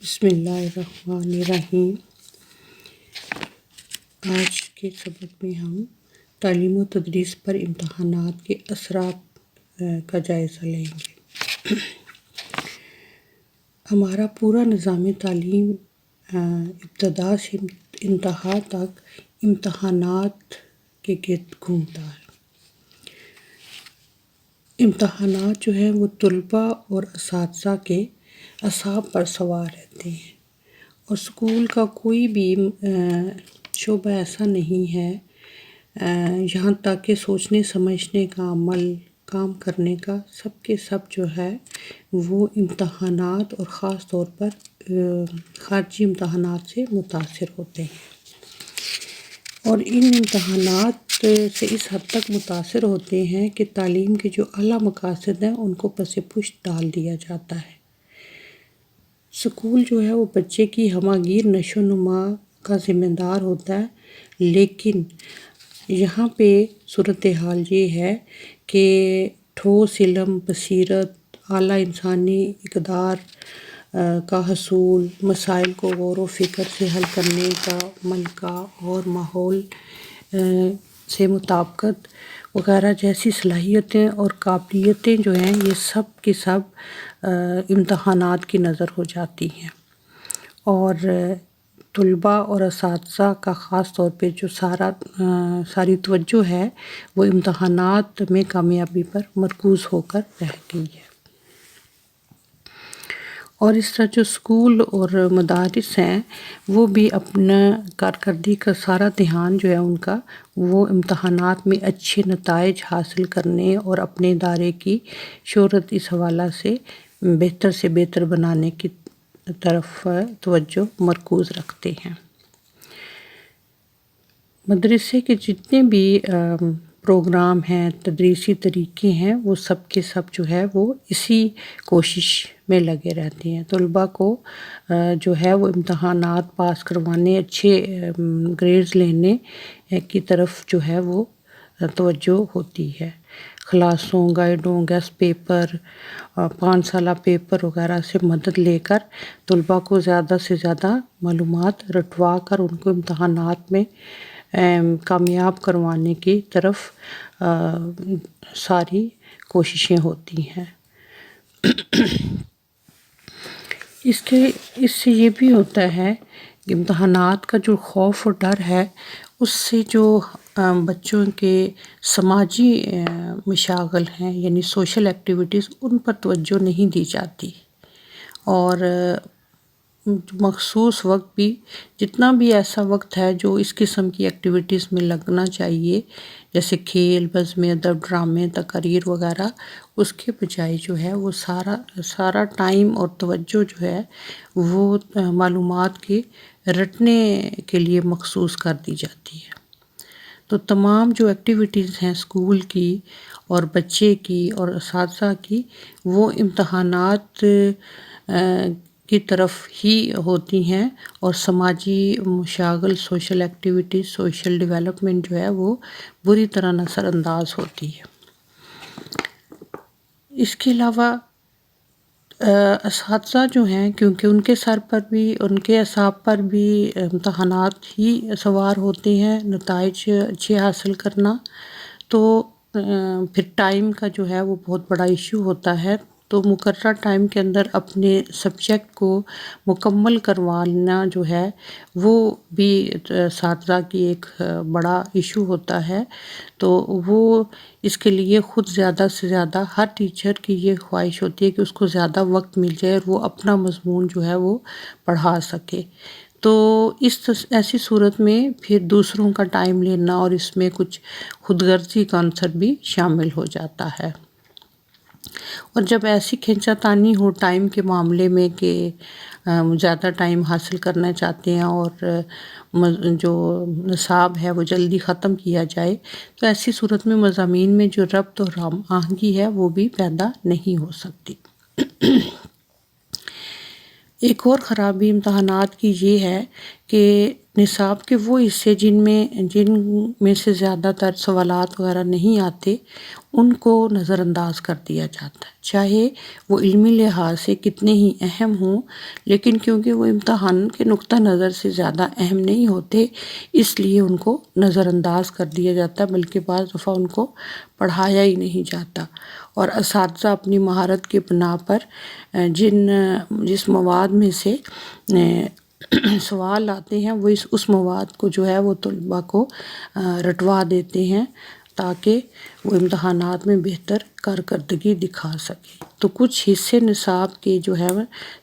بسم اللہ الرحمن الرحیم۔ آج کے سبق میں ہم تعلیم و تدریس پر امتحانات کے اثرات کا جائزہ لیں گے۔ ہمارا پورا نظام تعلیم ابتدا سے انتہا تک امتحانات کے گرد گھومتا ہے۔ امتحانات جو ہیں وہ طلباء اور اساتذہ کے اعصاب پر سوار رہتے ہیں، اور اسکول کا کوئی بھی شعبہ ایسا نہیں ہے یہاں تک کہ سوچنے سمجھنے کا عمل، کام کرنے کا سب کے سب جو ہے وہ امتحانات اور خاص طور پر خارجی امتحانات سے متاثر ہوتے ہیں، اور ان امتحانات سے اس حد تک متاثر ہوتے ہیں کہ تعلیم کے جو اعلیٰ مقاصد ہیں ان کو پس پشت ڈال دیا جاتا ہے۔ اسکول جو ہے وہ بچے کی ہمہ گیر نشو و نما کا ذمہ دار ہوتا ہے، لیکن یہاں پہ صورتحال یہ ہے کہ ٹھوس علم، بصیرت، اعلیٰ انسانی اقدار کا حصول، مسائل کو غور و فکر سے حل کرنے کا عمل کا، اور ماحول سے مطابقت وغیرہ جیسی صلاحیتیں اور قابلیتیں جو ہیں یہ سب کی سب امتحانات کی نظر ہو جاتی ہیں، اور طلباء اور اساتذہ کا خاص طور پہ جو ساری توجہ ہے وہ امتحانات میں کامیابی پر مرکوز ہو کر رہ گئی ہے۔ اور اس طرح جو اسکول اور مدارس ہیں وہ بھی اپنا کارکردگی کا سارا دھیان جو ہے ان کا وہ امتحانات میں اچھے نتائج حاصل کرنے اور اپنے ادارے کی شہرت اس حوالہ سے بہتر بنانے کی طرف توجہ مرکوز رکھتے ہیں۔ مدرسے کے جتنے بھی پروگرام ہیں، تدریسی طریقے ہیں، وہ سب کے سب جو ہے وہ اسی کوشش میں لگے رہتے ہیں۔ طلباء کو جو ہے وہ امتحانات پاس کروانے، اچھے گریڈز لینے کی طرف جو ہے وہ توجہ ہوتی ہے۔ کلاسوں، گائیڈوں، گیسٹ پیپر، 5 سالہ پیپر وغیرہ سے مدد لے کر طلباء کو زیادہ سے زیادہ معلومات رٹوا کر ان کو امتحانات میں کامیاب کروانے کی طرف ساری کوششیں ہوتی ہیں۔ اس سے یہ بھی ہوتا ہے کہ امتحانات کا جو خوف اور ڈر ہے اس سے جو بچوں کے سماجی مشاغل ہیں یعنی سوشل ایکٹیویٹیز ان پر توجہ نہیں دی جاتی، اور مخصوص وقت بھی جتنا بھی ایسا وقت ہے جو اس قسم کی ایکٹیویٹیز میں لگنا چاہیے جیسے کھیل، بزم ادب، ڈرامے، تقاریر وغیرہ، اس کے بجائے جو ہے وہ سارا ٹائم اور توجہ جو ہے وہ معلومات کے رٹنے کے لیے مخصوص کر دی جاتی ہے۔ تو تمام جو ایکٹیویٹیز ہیں اسکول کی اور بچے کی اور اساتذہ کی وہ امتحانات کی طرف ہی ہوتی ہیں، اور سماجی مشاغل، سوشل ایکٹیویٹی، سوشل ڈیولپمنٹ جو ہے وہ بری طرح نظر انداز ہوتی ہے۔ اس کے علاوہ اساتذہ جو ہیں کیونکہ ان کے سر پر بھی، ان کے اعصاب پر بھی امتحانات ہی سوار ہوتے ہیں، نتائج اچھے حاصل کرنا، تو پھر ٹائم کا جو ہے وہ بہت بڑا ایشو ہوتا ہے، تو مقررہ ٹائم کے اندر اپنے سبجیکٹ کو مکمل کروانا جو ہے وہ بھی اساتذہ کی ایک بڑا ایشو ہوتا ہے، تو وہ اس کے لیے خود زیادہ سے زیادہ ہر ٹیچر کی یہ خواہش ہوتی ہے کہ اس کو زیادہ وقت مل جائے اور وہ اپنا مضمون جو ہے وہ پڑھا سکے، تو ایسی صورت میں پھر دوسروں کا ٹائم لینا اور اس میں کچھ خود غرضی کا عنصر بھی شامل ہو جاتا ہے۔ اور جب ایسی کھینچا تانی ہو ٹائم کے معاملے میں کہ زیادہ ٹائم حاصل کرنا چاہتے ہیں اور جو نصاب ہے وہ جلدی ختم کیا جائے، تو ایسی صورت میں مضامین میں جو ربط اور ہم آہنگی ہے وہ بھی پیدا نہیں ہو سکتی۔ ایک اور خرابی امتحانات کی یہ ہے کہ نصاب کے وہ حصے جن میں سے زیادہ تر سوالات وغیرہ نہیں آتے ان کو نظر انداز کر دیا جاتا ہے، چاہے وہ علمی لحاظ سے کتنے ہی اہم ہوں، لیکن کیونکہ وہ امتحان کے نقطہ نظر سے زیادہ اہم نہیں ہوتے اس لیے ان کو نظر انداز کر دیا جاتا ہے، بلکہ بعض دفعہ ان کو پڑھایا ہی نہیں جاتا، اور اساتذہ اپنی مہارت کی بنا پر جس مواد میں سے سوال آتے ہیں وہ اس مواد کو جو ہے وہ طلباء کو رٹوا دیتے ہیں تاکہ وہ امتحانات میں بہتر کارکردگی دکھا سکے۔ تو کچھ حصے نصاب کے جو ہے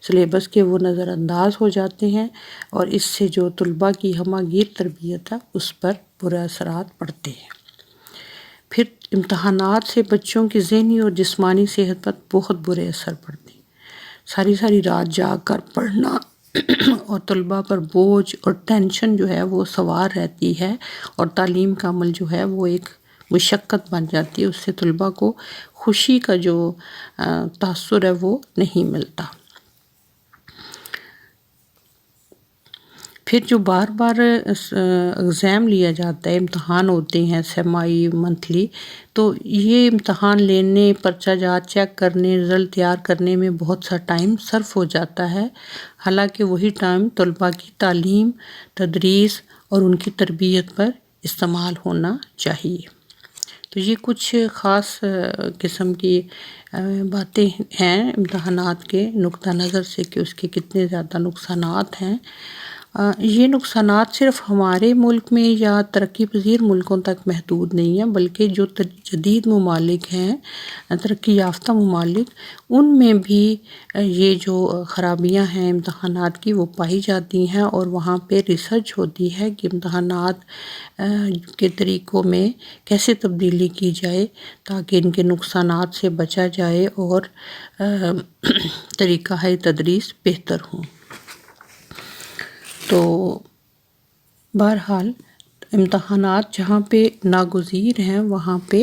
سلیبس کے وہ نظر انداز ہو جاتے ہیں، اور اس سے جو طلباء کی ہمہ گیر تربیت ہے اس پر برے اثرات پڑتے ہیں۔ پھر امتحانات سے بچوں کی ذہنی اور جسمانی صحت پر بہت برے اثر پڑتے ہیں۔ ساری رات جاگ کر پڑھنا اور طلباء پر بوجھ اور ٹینشن جو ہے وہ سوار رہتی ہے، اور تعلیم کا عمل جو ہے وہ ایک مشقت بن جاتی ہے، اس سے طلباء کو خوشی کا جو تاثر ہے وہ نہیں ملتا۔ پھر جو بار بار ایگزام لیا جاتا ہے، امتحان ہوتے ہیں سیمائی منتھلی، تو یہ امتحان لینے، پرچہ جات چیک کرنے، رزلٹ تیار کرنے میں بہت سا ٹائم صرف ہو جاتا ہے، حالانکہ وہی ٹائم طلباء کی تعلیم، تدریس اور ان کی تربیت پر استعمال ہونا چاہیے۔ تو یہ کچھ خاص قسم کی باتیں ہیں امتحانات کے نقطہ نظر سے کہ اس کے کتنے زیادہ نقصانات ہیں۔ یہ نقصانات صرف ہمارے ملک میں یا ترقی پذیر ملکوں تک محدود نہیں ہیں، بلکہ جو جدید ممالک ہیں، ترقی یافتہ ممالک، ان میں بھی یہ جو خرابیاں ہیں امتحانات کی وہ پائی جاتی ہیں، اور وہاں پہ ریسرچ ہوتی ہے کہ امتحانات کے طریقوں میں کیسے تبدیلی کی جائے تاکہ ان کے نقصانات سے بچا جائے اور طریقہ تدریس بہتر ہوں۔ تو بہرحال امتحانات جہاں پہ ناگزیر ہیں وہاں پہ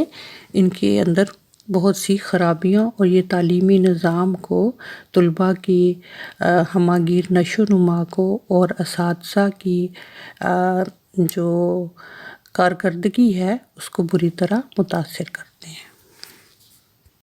ان کے اندر بہت سی خرابیاں اور یہ تعلیمی نظام کو، طلباء کی ہمہ گیر نشو و نما کو اور اساتذہ کی جو کارکردگی ہے اس کو بری طرح متاثر کرتے ہیں۔